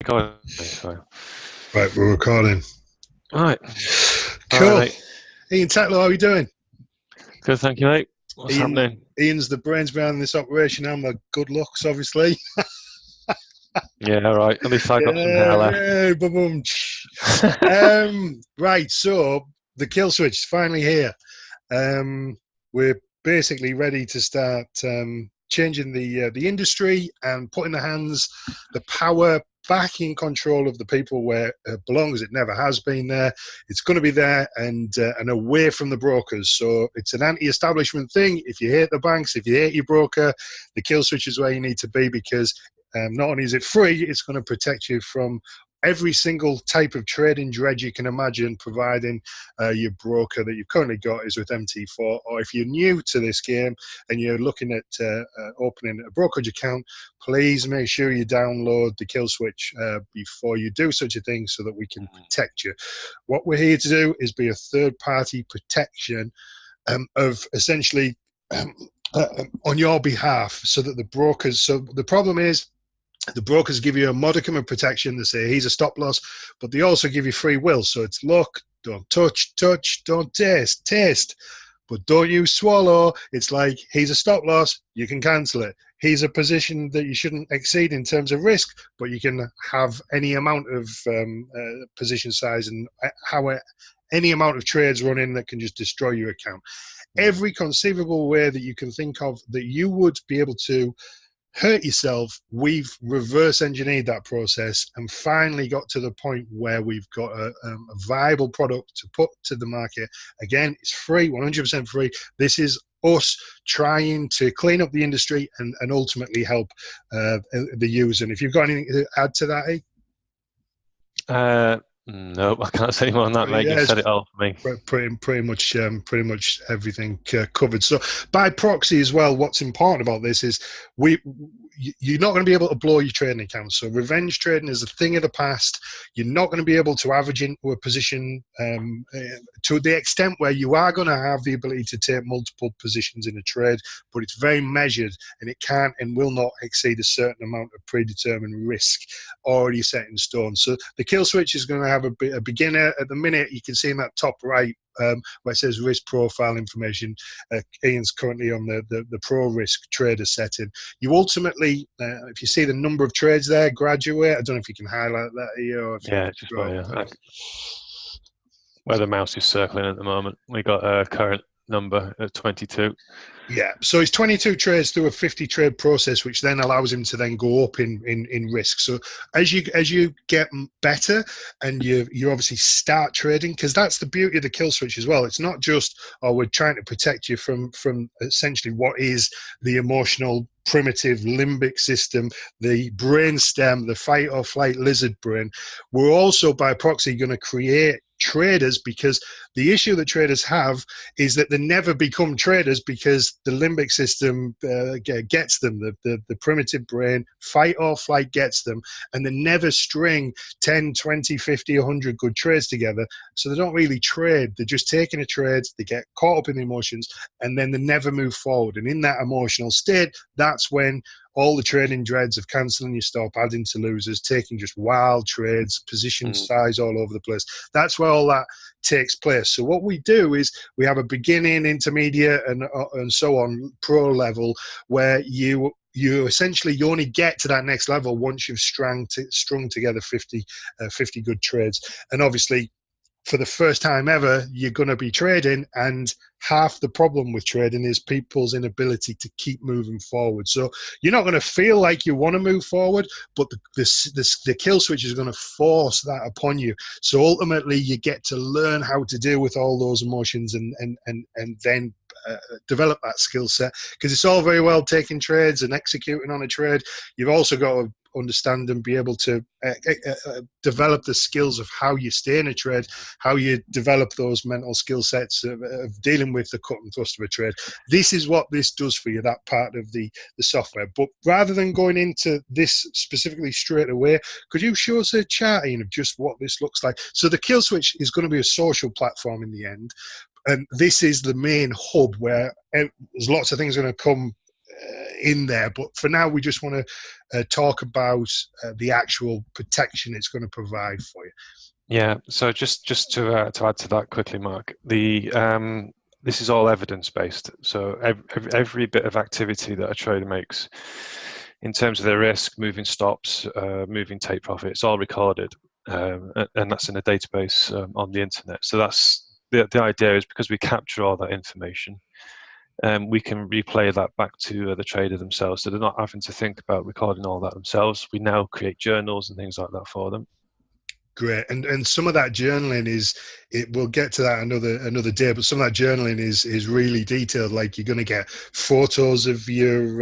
Sorry. Right, we're recording. All right. Cool. All right, Ian Tatlow, how are you doing? good, thank you, mate. What's happening? Ian's the brains behind this operation. I'm the good looks, obviously. Yeah, all right. At least I got some hair left. Right, so the KillSwitch is finally here. We're basically ready to start changing the industry and putting the power back in control of the people where it belongs. It never has been there. It's going to be there and away from the brokers. So it's an anti-establishment thing. If you hate the banks, if you hate your broker, the KillSwitch is where you need to be, because not only is it free, it's going to protect you from every single type of trading dread you can imagine, providing your broker that you've currently got is with MT4. Or if you're new to this game and you're looking at opening a brokerage account, please make sure you download the KillSwitch before you do such a thing, so that we can protect you. What we're here to do is be a third-party protection of essentially on your behalf, so that the brokers. So the problem is, the brokers give you a modicum of protection. They say he's a stop loss, but they also give you free will. So it's look, don't touch, don't taste, but don't you swallow. It's like he's a stop loss, you can cancel it. He's a position that you shouldn't exceed in terms of risk, but you can have any amount of position size and any amount of trades run in that can just destroy your account. Every conceivable way that you can think of that you would be able to hurt yourself, we've reverse engineered that process and finally got to the point where we've got a viable product to put to the market. Again, it's free, 100% free. This is us trying to clean up the industry and ultimately help the user. And if you've got anything to add to that, No, I can't say more on that, mate. Yeah, You've said it all for me. Pretty much everything covered. So by proxy as well, what's important about this is you're not going to be able to blow your trading account. So revenge trading is a thing of the past. You're not going to be able to average into a position to the extent where you are going to have the ability to take multiple positions in a trade, but it's very measured, and it can't and will not exceed a certain amount of predetermined risk already set in stone. So the KillSwitch is going to have a beginner. At the minute, you can see in that top right where it says risk profile information. Ian's currently on the pro risk trader setting. You ultimately, if you see the number of trades there, graduate. I don't know if you can highlight that here. Or if just where the mouse is circling at the moment. We got a current number at 22. Yeah, so it's 22 trades through a 50 trade process, which then allows him to then go up in risk. So as you get better and you obviously start trading, because that's the beauty of the KillSwitch as well. It's not just, we're trying to protect you from essentially what is the emotional primitive limbic system, the brain stem, the fight or flight lizard brain. We're also by proxy going to create traders, because the issue that traders have is that they never become traders because the limbic system gets them, the primitive brain, fight or flight gets them, and they never string 10, 20, 50, 100 good trades together. So they don't really trade. They're just taking a trade, they get caught up in the emotions, and then they never move forward. And in that emotional state, that's when all the trading dreads of cancelling your stop, adding to losers, taking just wild trades, position size all over the place. That's where all that takes place. So what we do is we have a beginning, intermediate, and so on, pro level, where you essentially you only get to that next level once you've strung together 50 good trades. And obviously, for the first time ever, you're going to be trading, and half the problem with trading is people's inability to keep moving forward. So you're not going to feel like you want to move forward, but the KillSwitch is going to force that upon you. So ultimately, you get to learn how to deal with all those emotions and then develop that skill set, because it's all very well taking trades and executing on a trade. You've also got to understand and be able to develop the skills of how you stay in a trade, how you develop those mental skill sets of dealing with the cut and thrust of a trade. This is what this does for you, that part of the software. But rather than going into this specifically straight away, could you show us a chart, Ian, of just what this looks like? So the KillSwitch is going to be a social platform in the end, and this is the main hub where there's lots of things going to come in there. But for now, we just want to talk about the actual protection it's going to provide for you. Yeah. So just to add to that quickly, Mark, this is all evidence based. So every bit of activity that a trader makes, in terms of their risk, moving stops, moving take profit, it's all recorded, and that's in a database on the internet. So that's the idea, is because we capture all that information, we can replay that back to the trader themselves. So they're not having to think about recording all that themselves. We now create journals and things like that for them. Great, and some of that journaling we'll get to that another day, but some of that journaling is really detailed. Like, you're going to get photos of your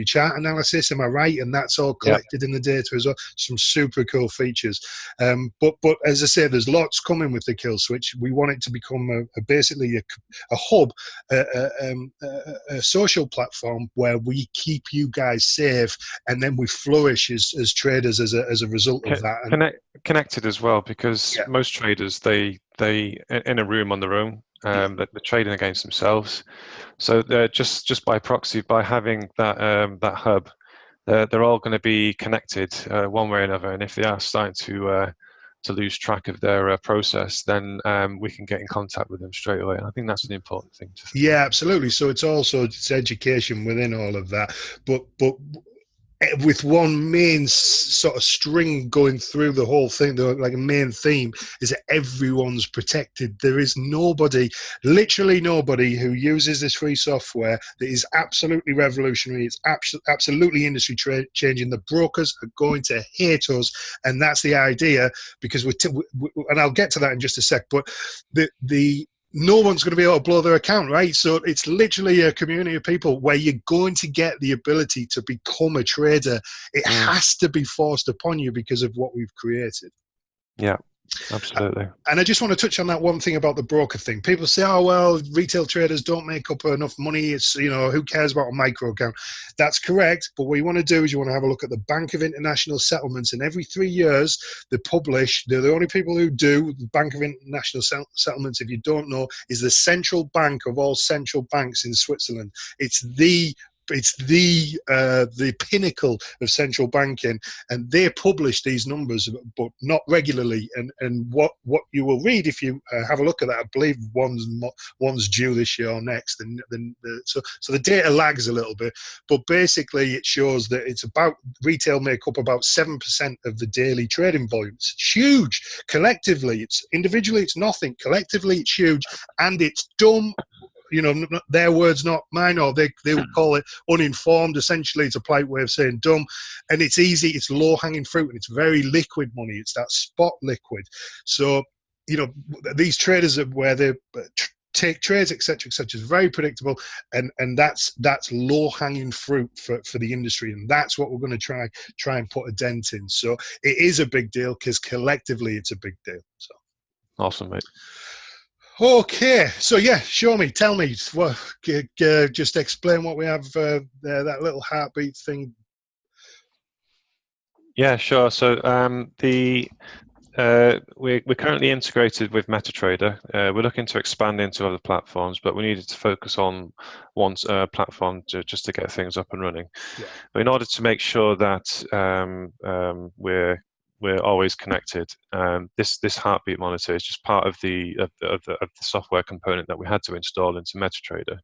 chart analysis, am I right? And that's all collected in the data as well. Some super cool features. But as I say, there's lots coming with the KillSwitch. We want it to become basically a hub, a social platform where we keep you guys safe, and then we flourish as traders as a result of that. Connected as well, because most traders, they in a room on their own, they're trading against themselves. So they're just by proxy, by having that that hub, they're all going to be connected one way or another. And if they are starting to lose track of their process, then we can get in contact with them straight away. And I think that's an important thing to think. Yeah, absolutely. So it's education within all of that, but with one main sort of string going through the whole thing, like a main theme, is that everyone's protected. There is nobody, literally nobody, who uses this free software that is absolutely revolutionary. It's absolutely industry changing. The brokers are going to hate us, and that's the idea, because and I'll get to that in just a sec, but no one's going to be able to blow their account, right? So it's literally a community of people where you're going to get the ability to become a trader. It has to be forced upon you because of what we've created. Yeah, absolutely. And I just want to touch on that one thing about the broker thing. People say, oh, well, retail traders don't make up enough money. It's, who cares about a micro account? That's correct. But what you want to do is you want to have a look at the Bank of International Settlements. And every 3 years, they publish, they're the only people who do, the Bank of International Settlements, if you don't know, is the central bank of all central banks in Switzerland. It's the pinnacle of central banking, and they publish these numbers, but not regularly. And what you will read if you have a look at that, I believe one's due this year or next, so the data lags a little bit, but basically it shows that it's about, retail make up about 7% of the daily trading volume. It's huge. Collectively, it's individually it's nothing. Collectively, it's huge, and it's dumb. Their words, not mine, or they would call it uninformed. Essentially, it's a polite way of saying dumb. And it's easy, it's low-hanging fruit, and it's very liquid money. It's that spot liquid. So, these traders where they take trades, etc., is very predictable, and that's low-hanging fruit for the industry, and that's what we're going to try and put a dent in. So it is a big deal, because collectively it's a big deal. So awesome, mate. Okay, so tell me, just explain what we have there, that little heartbeat thing. Yeah, sure. So we're currently integrated with MetaTrader. We're looking to expand into other platforms, but we needed to focus on one platform just to get things up and running. Yeah. But in order to make sure that we're always connected, this heartbeat monitor is just part of the software component that we had to install into MetaTrader.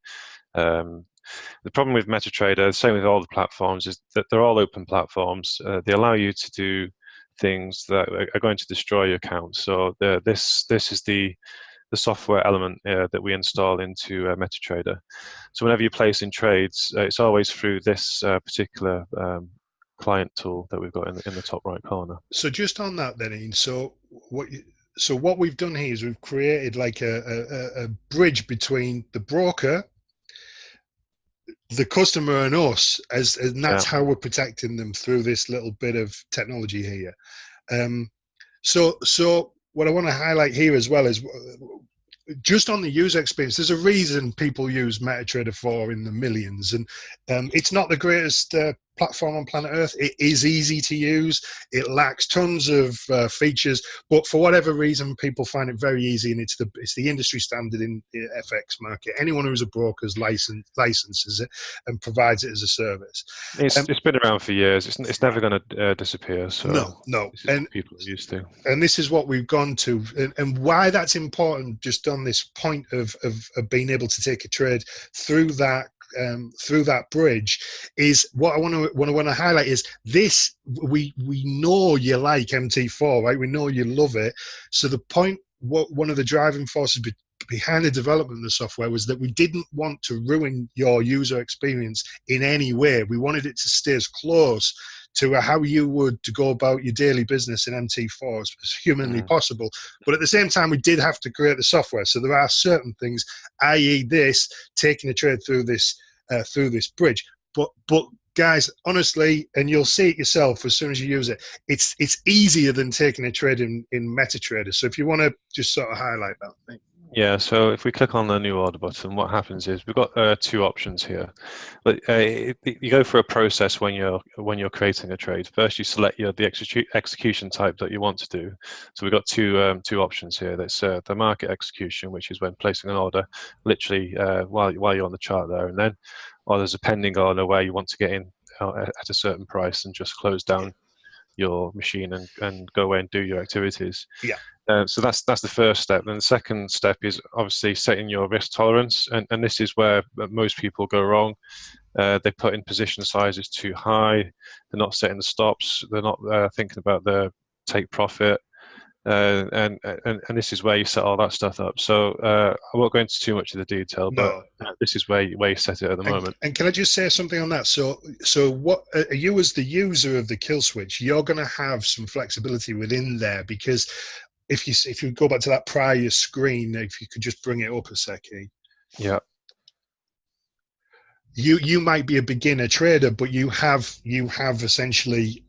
The problem with MetaTrader, same with all the platforms, is that they're all open platforms. They allow you to do things that are going to destroy your account. So this is the software element that we install into MetaTrader. So whenever you're placing trades, it's always through this particular client tool that we've got in the top right corner. So just on that then, Ian, so what we've done here is we've created like a bridge between the broker, the customer, and us, and that's how we're protecting them through this little bit of technology here. So what I want to highlight here as well is, just on the user experience, there's a reason people use MetaTrader 4 in the millions, and it's not the greatest platform on planet Earth. It is easy to use. It lacks tons of features, but for whatever reason, people find it very easy, and it's the industry standard in the FX market. Anyone who's a broker's licenses it and provides it as a service. It's been around for years. It's never going to disappear. So no, and people are used to. And this is what we've gone to, and why that's important. Just on this point of being able to take a trade through that bridge, is what I want to highlight is this. We know you like MT4, right? We know you love it. So the point, one of the driving forces behind the development of the software was that we didn't want to ruin your user experience in any way. We wanted it to stay as close to how you would to go about your daily business in MT4 as humanly possible. But at the same time, we did have to create the software. So there are certain things, i.e. this, taking a trade through this bridge. But guys, honestly, and you'll see it yourself as soon as you use it, it's easier than taking a trade in MetaTrader. So if you want to just sort of highlight that thing. Yeah, so if we click on the new order button, what happens is we've got two options here. But you go through a process when you're creating a trade. First, you select the execution type that you want to do. So we've got two options here. That's the market execution, which is when placing an order, literally while you're on the chart there, and then, or there's a pending order where you want to get in at a certain price and just close down your machine and go away and do your activities. Yeah. So that's the first step. And the second step is obviously setting your risk tolerance, and this is where most people go wrong. They put in position sizes too high. They're not setting the stops. They're not thinking about the take profit, and this is where you set all that stuff up. So I won't go into too much of the detail, but this is where you set it at the moment. And can I just say something on that? So what you as the user of the KillSwitch, you're going to have some flexibility within there, because if you go back to that prior screen, if you could just bring it up a second. Yeah. You might be a beginner trader, but you have essentially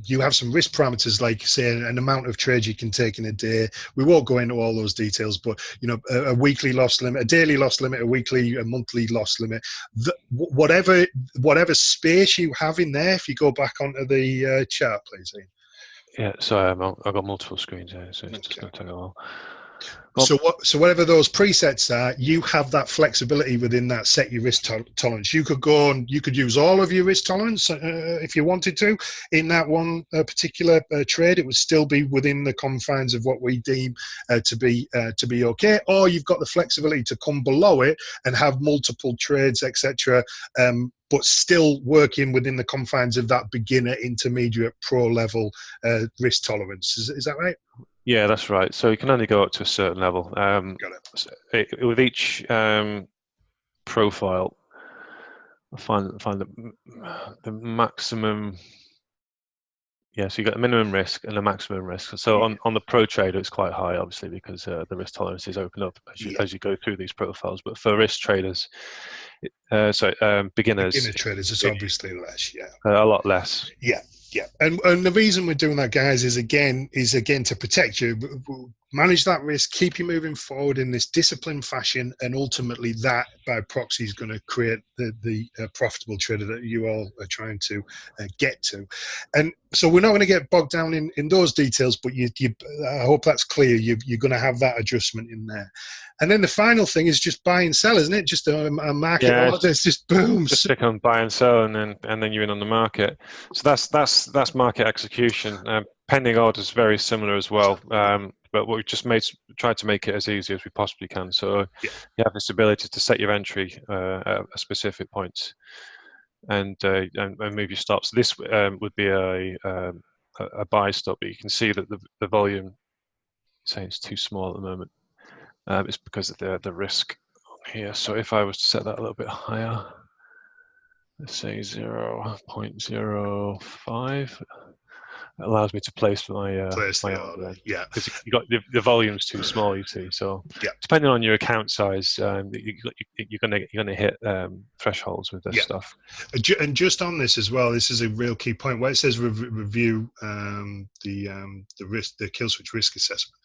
you have some risk parameters, like say an amount of trades you can take in a day. We won't go into all those details, but a weekly loss limit, a daily loss limit, a monthly loss limit, whatever space you have in there. If you go back onto the chart, please, Ian. Yeah, sorry, I've got multiple screens here, so it's just going to take a while. So whatever those presets are, you have that flexibility within that set your risk tolerance. You could go and you could use all of your risk tolerance if you wanted to in that one particular trade. It would still be within the confines of what we deem to be okay. Or you've got the flexibility to come below it and have multiple trades, etc. But still working within the confines of that beginner, intermediate, pro level risk tolerance. Is that right? Yeah, that's right. So you can only go up to a certain level. Got it. With each profile, I find the maximum. Yeah, so you got the minimum risk and the maximum risk. So on the pro trader, it's quite high, obviously, because the risk tolerances open up as you go through these profiles. But for risk traders, beginners, beginner traders, it's obviously less. Yeah, a lot less. Yeah. Yeah, and the reason we're doing that, guys, is again to protect you, manage that risk, keep you moving forward in this disciplined fashion, and ultimately that by proxy is going to create the profitable trader that you all are trying to get to. And so we're not going to get bogged down in those details, but I hope that's clear. You're going to have that adjustment in there. And then the final thing is just buy and sell, isn't it? Just a market order. It's just boom. Just click on buy and sell, and then you're in on the market. So that's market execution. Pending orders very similar as well. But we've just tried to make it as easy as we possibly can. So you have this ability to set your entry at a specific point, and move your stops. So this would be a buy stop, but you can see that the volume, say it's too small at the moment. It's because of the risk here. So if I was to set that a little bit higher, let's say 0.05, it allows me to place my order. Yeah, because you got the volume's too small, you see. So depending on your account size, you're gonna hit thresholds with this stuff. And just on this as well, this is a real key point where it says review the KillSwitch risk assessment.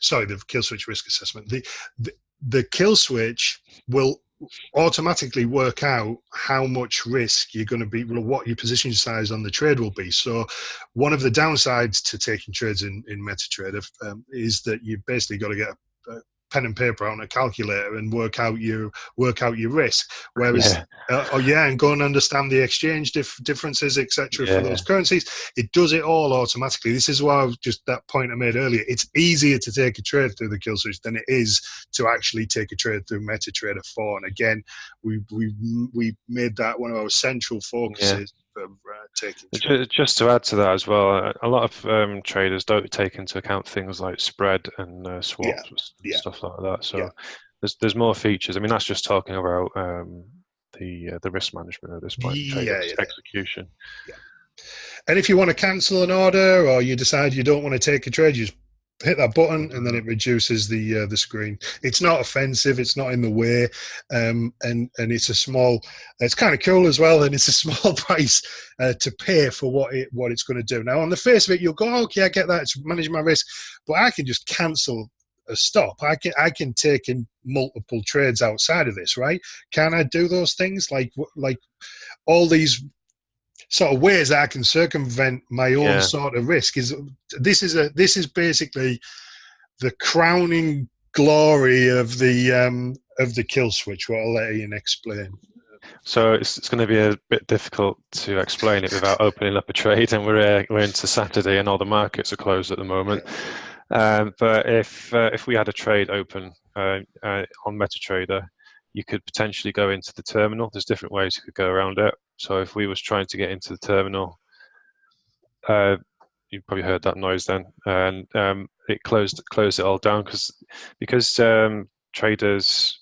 Sorry, the KillSwitch risk assessment. The KillSwitch will automatically work out how much risk you're going to be, what your position size on the trade will be. So one of the downsides to taking trades in MetaTrader is that you basically got to get a pen and paper out on a calculator and work out your risk. Whereas and go and understand the exchange differences, etc. for those currencies. It does it all automatically. This is why that point I made earlier. It's easier to take a trade through the KillSwitch than it is to actually take a trade through MetaTrader 4. And again, we made that one of our central focuses. Just to add to that as well, a lot of traders don't take into account things like spread and swaps, stuff like that. So there's more features. I mean, that's just talking about the risk management at this point, execution. Yeah. And if you want to cancel an order, or you decide you don't want to take a trade, you just hit that button and then it reduces the screen. It's not offensive, it's not in the way, and it's kind of cool as well, and it's a small price to pay for what it's going to do. Now on the face of it, you'll go, okay, I get that, it's managing my risk, but I can just cancel a stop. I can take in multiple trades outside of this, right? Can I do those things, like all these sort of ways that I can circumvent my own sort of risk? This is basically the crowning glory of the KillSwitch. What I'll let Ian explain. So it's going to be a bit difficult to explain it without opening up a trade, and we're into Saturday and all the markets are closed at the moment. But if we had a trade open on MetaTrader, you could potentially go into the terminal. There's different ways you could go around it. So if we was trying to get into the terminal, you probably heard that noise then, and it closed it all down because traders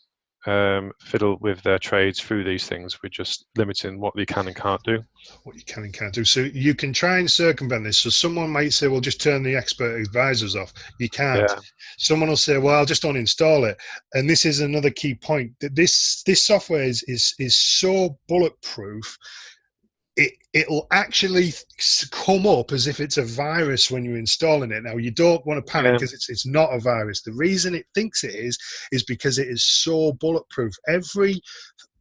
fiddle with their trades through these things. We're just limiting what they can and can't do. What you can and can't do. So you can try and circumvent this. So someone might say, well, just turn the expert advisors off. You can't. Someone will say, well, I'll just uninstall it. And this is another key point, that this software is so bulletproof. It'll actually come up as if it's a virus when you're installing it. Now, you don't want to panic because it's not a virus. The reason it thinks it is because it is so bulletproof. Every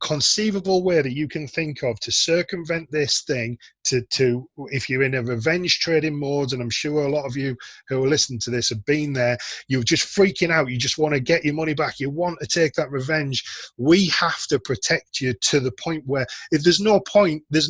conceivable way that you can think of to circumvent this thing, to if you're in a revenge trading mode, and I'm sure a lot of you who are listening to this have been there, you're just freaking out, you just want to get your money back, you want to take that revenge. We have to protect you to the point where if there's no point, there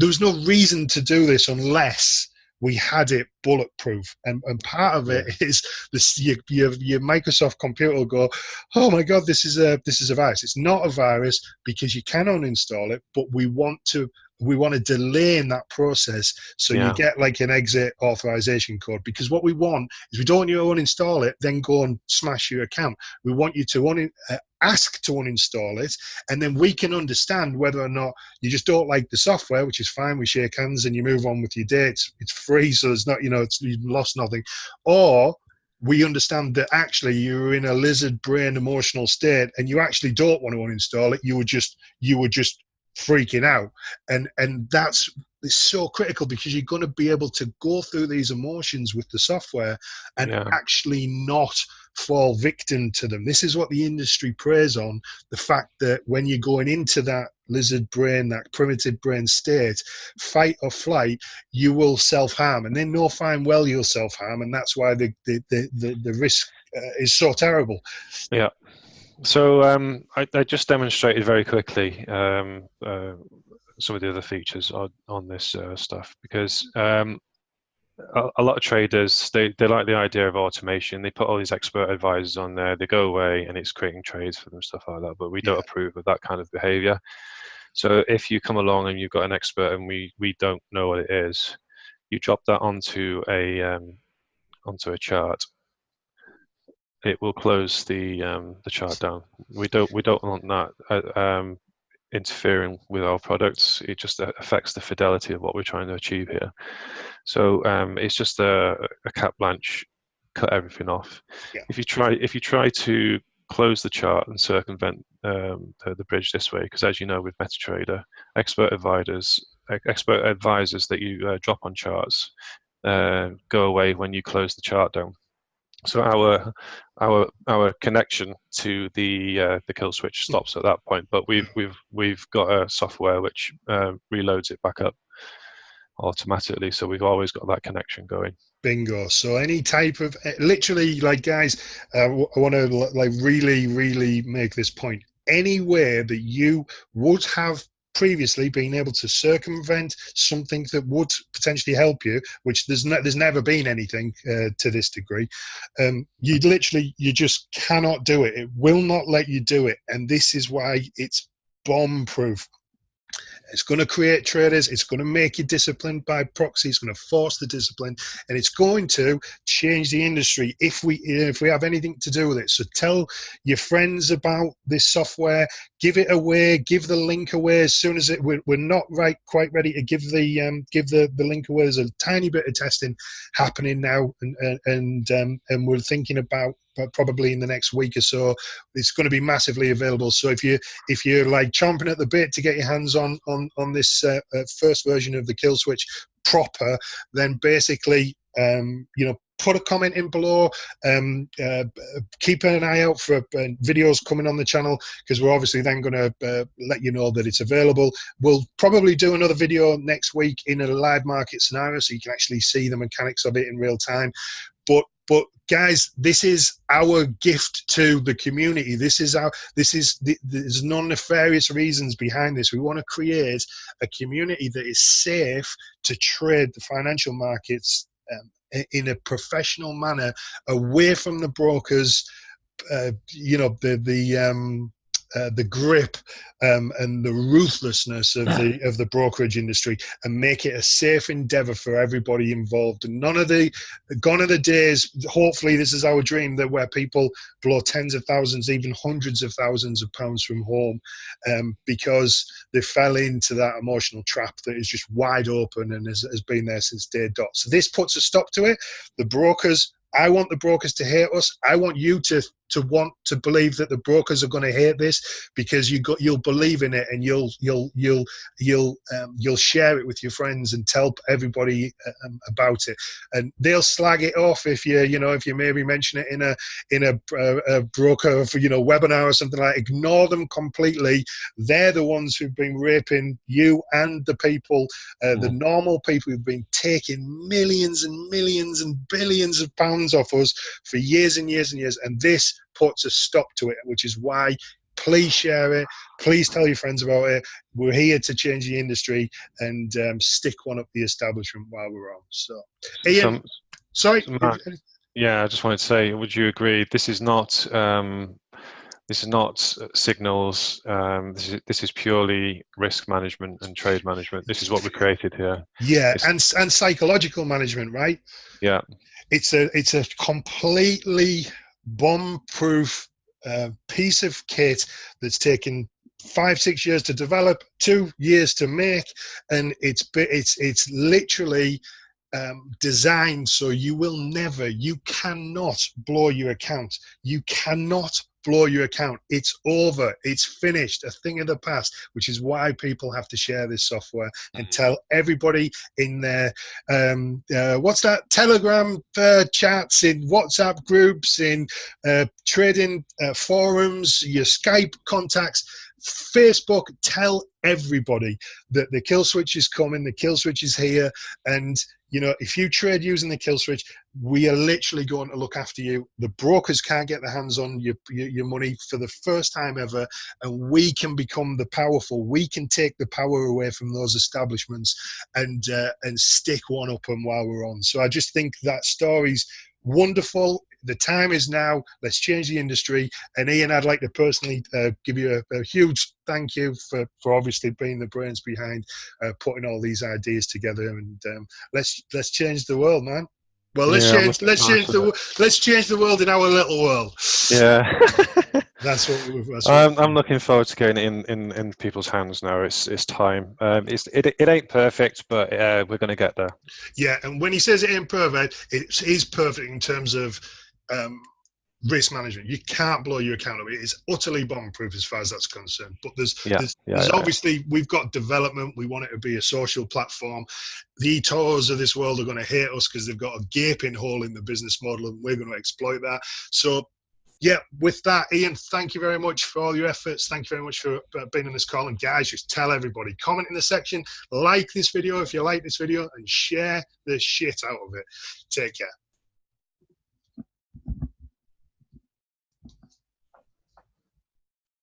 was no reason to do this unless we had it bulletproof, and part of it is this. Your Microsoft computer will go, oh my God, this is a virus. It's not a virus because you can uninstall it, but we want to delay in that process, so you get like an exit authorization code. Because what we want is, we don't want you to uninstall it, then go and smash your account. We want you to ask to uninstall it, and then we can understand whether or not you just don't like the software, which is fine. We shake hands and you move on with your day. It's free, so it's not, you've lost nothing. Or we understand that actually you're in a lizard brain emotional state and you actually don't want to uninstall it. You were just freaking out, and it's so critical, because you're going to be able to go through these emotions with the software and actually not fall victim to them. This is what the industry preys on, the fact that when you're going into that lizard brain, that primitive brain state, fight or flight, you will self-harm, and then know fine well you'll self-harm, and that's why the risk is so terrible. So I just demonstrated very quickly some of the other features on this stuff, because a lot of traders, they like the idea of automation. They put all these expert advisors on there, they go away and it's creating trades for them, stuff like that, but we don't approve of that kind of behavior. So if you come along and you've got an expert and we don't know what it is, you drop that onto a chart, it will close the chart down. We don't want that interfering with our products. It just affects the fidelity of what we're trying to achieve here. So it's just a carte blanche, cut everything off. If you try to close the chart and circumvent the bridge this way, because as you know with MetaTrader, expert advisors that you drop on charts go away when you close the chart down. So our connection to the KillSwitch stops at that point, but we've got a software which reloads it back up automatically, so we've always got that connection going. Bingo. So any type of, literally, like, guys, I want to like really make this point. Anywhere that you would have previously been able to circumvent something that would potentially help you, which there's never been anything to this degree, you just cannot do it. It will not let you do it, and this is why it's bomb proof. It's going to create traders. It's going to make you disciplined by proxy. It's going to force the discipline, and it's going to change the industry if we have anything to do with it. So tell your friends about this software. Give it away. Give the link away as soon as we're not quite ready to give the link away. There's a tiny bit of testing happening now, and we're thinking about, but probably in the next week or so, it's going to be massively available. So if you're like chomping at the bit to get your hands on this first version of the KillSwitch proper, then basically put a comment in below. Keep an eye out for videos coming on the channel, because we're obviously then going to let you know that it's available. We'll probably do another video next week in a live market scenario, so you can actually see the mechanics of it in real time. But guys, this is our gift to the community. There's no nefarious reasons behind this. We want to create a community that is safe to trade the financial markets in a professional manner, away from the brokers, the grip and the ruthlessness of the brokerage industry, and make it a safe endeavor for everybody involved. And gone are the days, hopefully this is our dream, that where people blow tens of thousands, even hundreds of thousands of pounds from home because they fell into that emotional trap that is just wide open and has been there since day dot. So this puts a stop to it. I want the brokers to hate us. I want you to want to believe that the brokers are going to hate this, because you'll believe in it, and you'll share it with your friends and tell everybody about it. And they'll slag it off if you maybe mention it in a broker webinar or something like that. Ignore them completely. They're the ones who've been raping you and the people, the normal people who've been taking millions and millions and billions of pounds off us for years and years and years. And this puts a stop to it, which is why, please share it, please tell your friends about it. We're here to change the industry and stick one up the establishment while we're on. So Ian, sorry. Yeah, I just wanted to say, would you agree this is not signals, this is purely risk management and trade management. This is what we created here. Yeah, and psychological management, right? Yeah. It's a completely bomb-proof piece of kit that's taken 5-6 years to develop, 2 years to make, and it's literally designed so you cannot blow your account. You cannot blow your account. It's over. It's finished. A thing of the past, which is why people have to share this software and tell everybody in their Telegram chats, in WhatsApp groups, in trading forums, your Skype contacts, Facebook. Tell everybody that the KillSwitch is coming, the KillSwitch is here, and if you trade using the KillSwitch, we are literally going to look after you. The brokers can't get their hands on your money for the first time ever, and we can become the powerful. We can take the power away from those establishments and stick one up them while we're on. So I just think that story's wonderful. The time is now. Let's change the industry. And Ian, I'd like to personally give you a huge thank you for obviously being the brains behind putting all these ideas together. And let's change the world, man. Well, let's change the world in our little world. Yeah. I'm looking forward to getting it in people's hands now. It's time. It ain't perfect, but we're going to get there. Yeah, and when he says it ain't perfect, it is perfect in terms of risk management. You can't blow your account up. It is utterly bomb-proof as far as that's concerned. But there's obviously, we've got development. We want it to be a social platform. The eToros of this world are going to hate us because they've got a gaping hole in the business model, and we're going to exploit that. So, yeah, with that, Ian, thank you very much for all your efforts. Thank you very much for being on this call. And guys, just tell everybody, comment in the section, like this video if you like this video, and share the shit out of it. Take care.